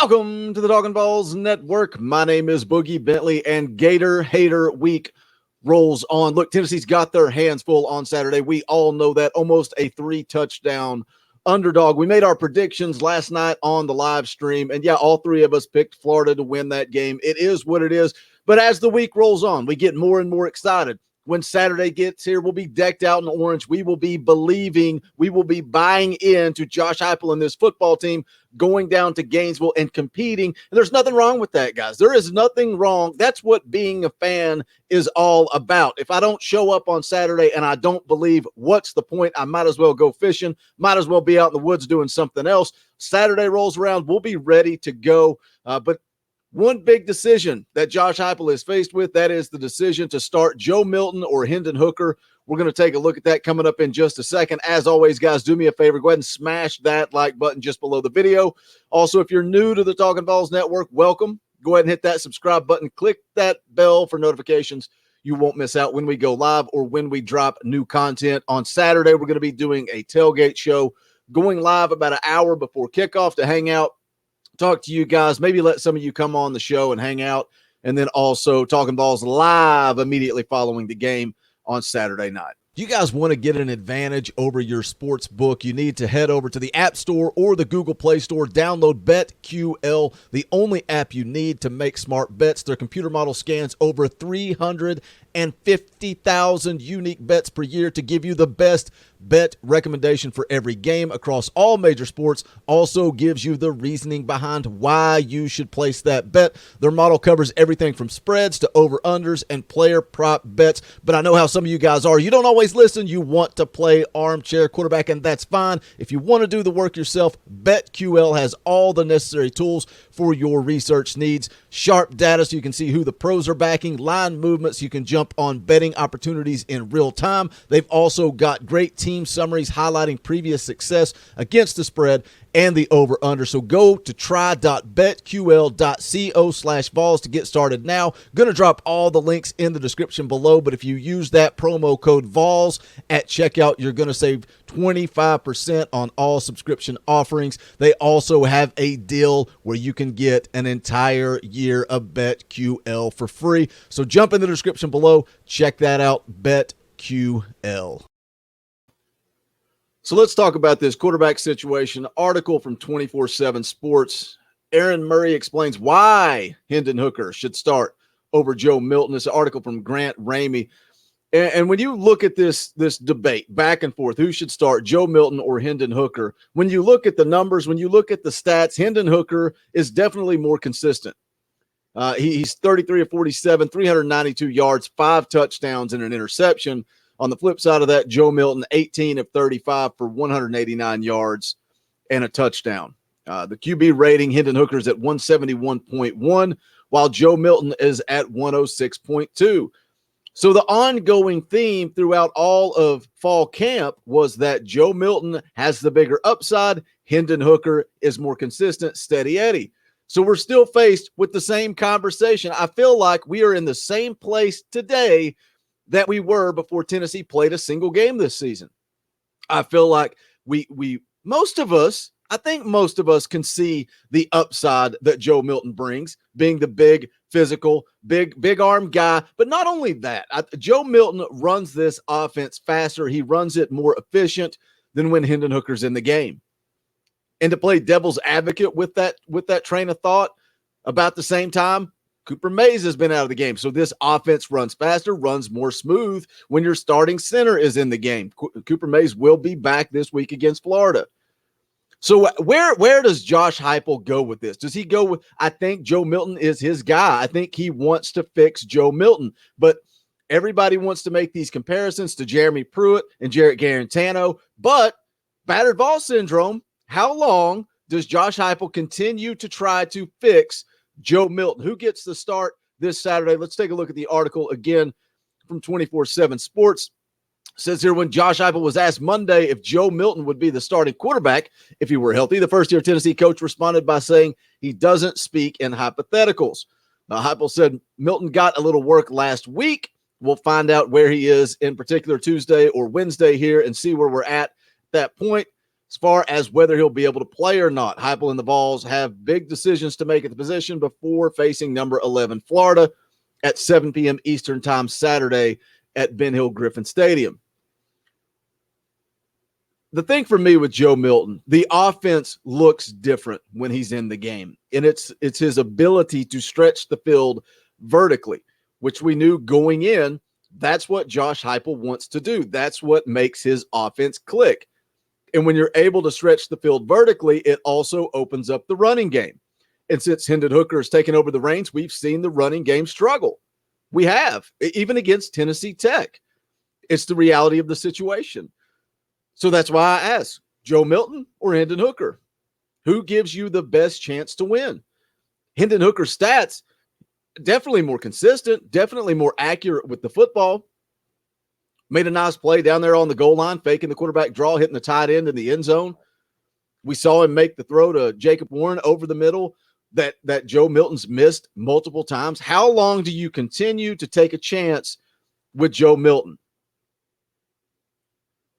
Welcome to the Talkin VAWLS Network. My name is Boogie Bentley, and Gator Hater Week rolls on. Look, Tennessee's got their hands full on Saturday. We all know that. Almost a 3-touchdown underdog. We made our predictions last night on the live stream, and yeah, all three of us picked Florida to win that game. It is what it is. But as the week rolls on, we get more and more excited. When Saturday gets here, we'll be decked out in orange. We will be believing, we will be buying into Josh Heupel and this football team going down to Gainesville and competing. And there's nothing wrong with that, guys. There is nothing wrong. That's what being a fan is all about. If I don't show up on Saturday and I don't believe, what's the point? I might as well go fishing, might as well be out in the woods doing something else. Saturday rolls around, we'll be ready to go. But one big decision that Josh Heupel is faced with, that is the decision to start Joe Milton or Hendon Hooker. We're going to take a look at that coming up in just a second. As always, guys, do me a favor. Go ahead and smash that like button just below the video. Also, if you're new to the Talkin VAWLS Network, welcome. Go ahead and hit that subscribe button. Click that bell for notifications. You won't miss out when we go live or when we drop new content. On Saturday, we're going to be doing a tailgate show, going live about an hour before kickoff to hang out, talk to you guys, maybe let some of you come on the show and hang out, and then also Talkin VAWLS live immediately following the game on Saturday night. Do you guys want to get an advantage over your sports book? You need to head over to the App Store or the Google Play Store. Download BetQL, the only app you need to make smart bets. Their computer model scans over 350,000 unique bets per year to give you the best bet recommendation for every game across all major sports. Also gives you the reasoning behind why you should place that bet. Their model covers everything from spreads to over-unders and player prop bets. But I know how some of you guys are. You don't always listen. You want to play armchair quarterback, and that's fine. If you want to do the work yourself, BetQL has all the necessary tools for your research needs. Sharp data so you can see who the pros are backing, line movements, you can jump on betting opportunities in real time. They've also got great team summaries highlighting previous success against the spread and the over-under. So go to try.betql.co/VAWLS to get started now. Going to drop all the links in the description below, but if you use that promo code VAWLS at checkout, you're going to save 25% on all subscription offerings. They also have a deal where you can get an entire year of BetQL for free. So jump in the description below. Check that out, BetQL. So let's talk about this quarterback situation. Article from 24/7 Sports. Aaron Murray explains why Hendon Hooker should start over Joe Milton. This article from Grant Ramey. And when you look at this debate back and forth, who should start, Joe Milton or Hendon Hooker, when you look at the numbers, when you look at the stats, Hendon Hooker is definitely more consistent. He's 33 of 47, 392 yards, 5 touchdowns, and an interception. On the flip side of that, Joe Milton, 18 of 35 for 189 yards and a touchdown. The QB rating, Hendon Hooker is at 171.1, while Joe Milton is at 106.2. So the ongoing theme throughout all of fall camp was that Joe Milton has the bigger upside. Hendon Hooker is more consistent, steady Eddie. So we're still faced with the same conversation. I feel like we are in the same place today that we were before Tennessee played a single game this season. I feel like most of us can see the upside that Joe Milton brings, being the big physical, big arm guy. But not only that, Joe Milton runs this offense faster. He runs it more efficient than when Hendon Hooker's in the game. And to play devil's advocate with that train of thought, about the same time, Cooper Mays has been out of the game. So this offense runs faster, runs more smooth when your starting center is in the game. Cooper Mays will be back this week against Florida. So where does Josh Heupel go with this? Does he go with, I think Joe Milton is his guy. I think he wants to fix Joe Milton. But everybody wants to make these comparisons to Jeremy Pruitt and Jarrett Garantano. But battered ball syndrome, how long does Josh Heupel continue to try to fix Joe Milton? Who gets the start this Saturday? Let's take a look at the article again from 24/7 Sports. It says here, when Josh Heupel was asked Monday if Joe Milton would be the starting quarterback if he were healthy, the first-year Tennessee coach responded by saying he doesn't speak in hypotheticals. Now, Heupel said Milton got a little work last week. We'll find out where he is in particular Tuesday or Wednesday here and see where we're at that point. As far as whether he'll be able to play or not, Heupel and the VAWLS have big decisions to make at the position before facing number 11 Florida at 7 p.m. Eastern Time Saturday at Ben Hill Griffin Stadium. The thing for me with Joe Milton, the offense looks different when he's in the game, and it's his ability to stretch the field vertically, which we knew going in. That's what Josh Heupel wants to do. That's what makes his offense click. And when you're able to stretch the field vertically, it also opens up the running game. And since Hendon Hooker has taken over the reins, we've seen the running game struggle. We have, even against Tennessee Tech. It's the reality of the situation. So that's why I ask, Joe Milton or Hendon Hooker? Who gives you the best chance to win? Hendon Hooker's stats, definitely more consistent, definitely more accurate with the football. Made a nice play down there on the goal line, faking the quarterback draw, hitting the tight end in the end zone. We saw him make the throw to Jacob Warren over the middle that Joe Milton's missed multiple times. How long do you continue to take a chance with Joe Milton?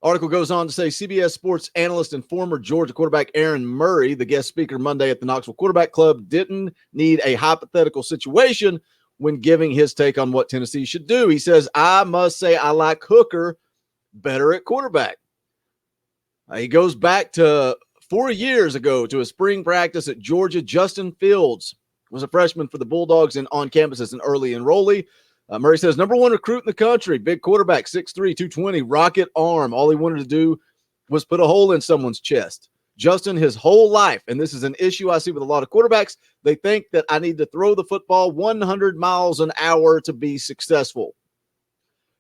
Article goes on to say CBS Sports analyst and former Georgia quarterback Aaron Murray, the guest speaker Monday at the Knoxville Quarterback Club, didn't need a hypothetical situation when giving his take on what Tennessee should do. He says, I must say I like Hooker better at quarterback. He goes back to 4 years ago to a spring practice at Georgia. Justin Fields was a freshman for the Bulldogs and on campus as an early enrollee. Murray says, number one recruit in the country, big quarterback, 6'3", 220, rocket arm. All he wanted to do was put a hole in someone's chest. Justin, his whole life, and this is an issue I see with a lot of quarterbacks, they think that I need to throw the football 100 miles an hour to be successful.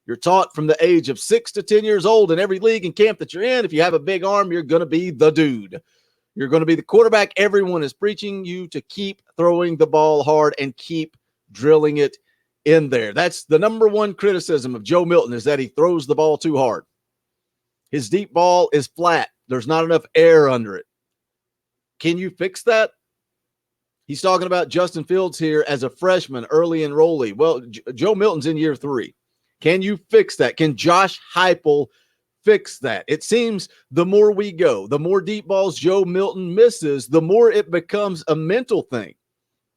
You're taught from the age of 6 to 10 years old in every league and camp that you're in, if you have a big arm, you're going to be the dude. You're going to be the quarterback. Everyone is preaching you to keep throwing the ball hard and keep drilling it in there. That's the number one criticism of Joe Milton, is that he throws the ball too hard. His deep ball is flat. There's not enough air under it. Can you fix that? He's talking about Justin Fields here as a freshman, early enrollee. Well, Joe Milton's in year 3. Can you fix that? Can Josh Heupel fix that? It seems the more we go, the more deep balls Joe Milton misses, the more it becomes a mental thing.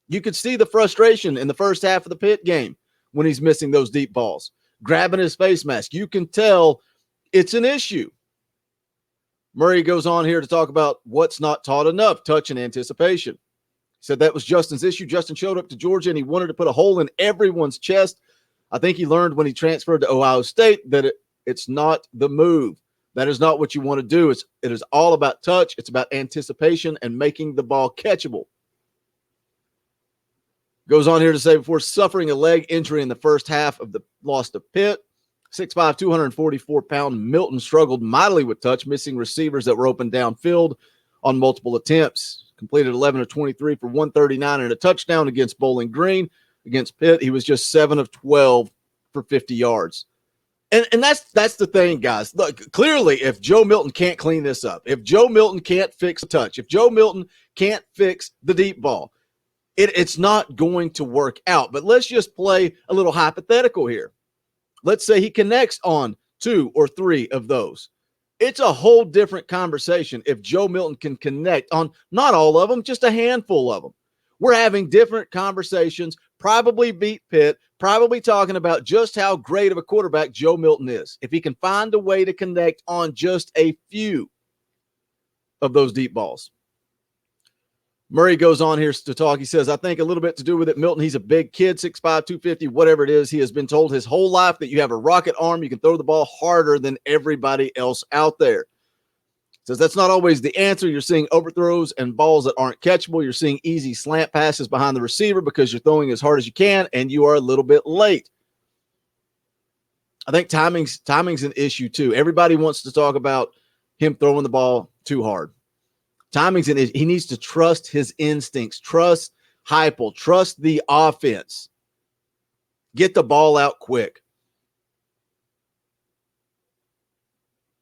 You could see the frustration in the first half of the Pitt game when he's missing those deep balls, grabbing his face mask. You can tell it's an issue. Murray goes on here to talk about what's not taught enough, touch and anticipation. He said that was Justin's issue. Justin showed up to Georgia and he wanted to put a hole in everyone's chest. I think he learned when he transferred to Ohio State that it's not the move. That is not what you want to do. It is all about touch. It's about anticipation and making the ball catchable. Goes on here to say, before suffering a leg injury in the first half of the loss to Pitt, 6'5", 244-pound Milton struggled mightily with touch, missing receivers that were open downfield on multiple attempts. Completed 11 of 23 for 139 and a touchdown against Bowling Green. Against Pitt, he was just 7 of 12 for 50 yards. And that's the thing, guys. Look, clearly, if Joe Milton can't clean this up, if Joe Milton can't fix a touch, if Joe Milton can't fix the deep ball, it's not going to work out. But let's just play a little hypothetical here. Let's say he connects on 2 or 3 of those. It's a whole different conversation if Joe Milton can connect on not all of them, just a handful of them. We're having different conversations, probably beat Pitt, probably talking about just how great of a quarterback Joe Milton is. If he can find a way to connect on just a few of those deep balls. Murray goes on here to talk. He says, I think a little bit to do with it. Milton, he's a big kid, 6'5", 250, whatever it is. He has been told his whole life that you have a rocket arm. You can throw the ball harder than everybody else out there. Says that's not always the answer. You're seeing overthrows and balls that aren't catchable. You're seeing easy slant passes behind the receiver because you're throwing as hard as you can, and you are a little bit late. I think timing's an issue too. Everybody wants to talk about him throwing the ball too hard. Timing's an issue. He needs to trust his instincts, trust Heupel, trust the offense. Get the ball out quick.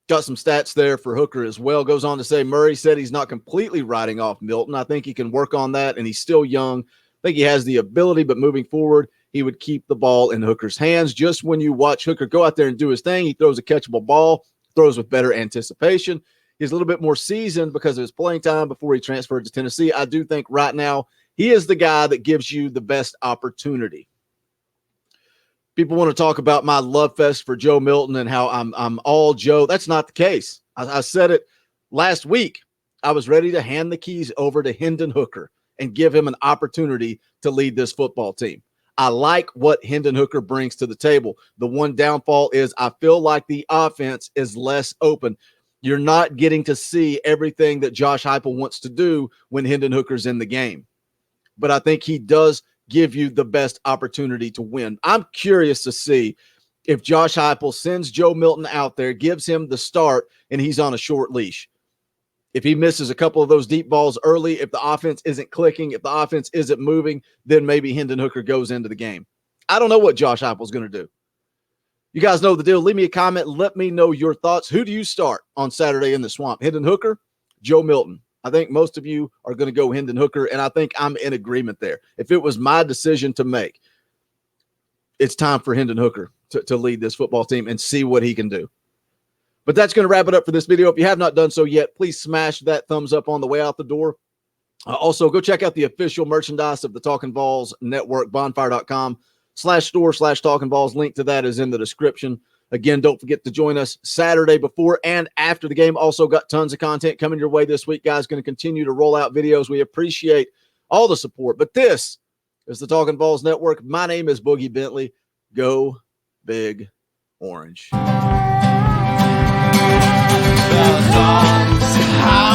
Got some stats there for Hooker as well. Goes on to say Murray said he's not completely writing off Milton. I think he can work on that, and he's still young. I think he has the ability, but moving forward, he would keep the ball in Hooker's hands. Just when you watch Hooker go out there and do his thing, he throws a catchable ball, throws with better anticipation. He's a little bit more seasoned because of his playing time before he transferred to Tennessee. I do think right now he is the guy that gives you the best opportunity. People want to talk about my love fest for Joe Milton and how I'm all Joe. That's not the case. I said it last week. I was ready to hand the keys over to Hendon Hooker and give him an opportunity to lead this football team. I like what Hendon Hooker brings to the table. The one downfall is I feel like the offense is less open. You're not getting to see everything that Josh Heupel wants to do when Hendon Hooker's in the game. But I think he does give you the best opportunity to win. I'm curious to see if Josh Heupel sends Joe Milton out there, gives him the start, and he's on a short leash. If he misses a couple of those deep balls early, if the offense isn't clicking, if the offense isn't moving, then maybe Hendon Hooker goes into the game. I don't know what Josh Heupel's going to do. You guys know the deal. Leave me a comment. Let me know your thoughts. Who do you start on Saturday in the Swamp? Hendon Hooker, Joe Milton? I think most of you are going to go Hendon Hooker, and I think I'm in agreement there. If it was my decision to make, it's time for Hendon Hooker to lead this football team and see what he can do. But that's going to wrap it up for this video. If you have not done so yet, please smash that thumbs up on the way out the door. Also, go check out the official merchandise of the Talkin' VAWLS Network, bonfire.com/store/Talkin' VAWLS. Link to that is in the description. Again, don't forget to join us Saturday before and after the game. Also got tons of content coming your way this week, guys. Going to continue to roll out videos. We appreciate all the support. But this is the Talkin' VAWLS Network. My name is Boogie Bentley. Go Big Orange. The VAWLS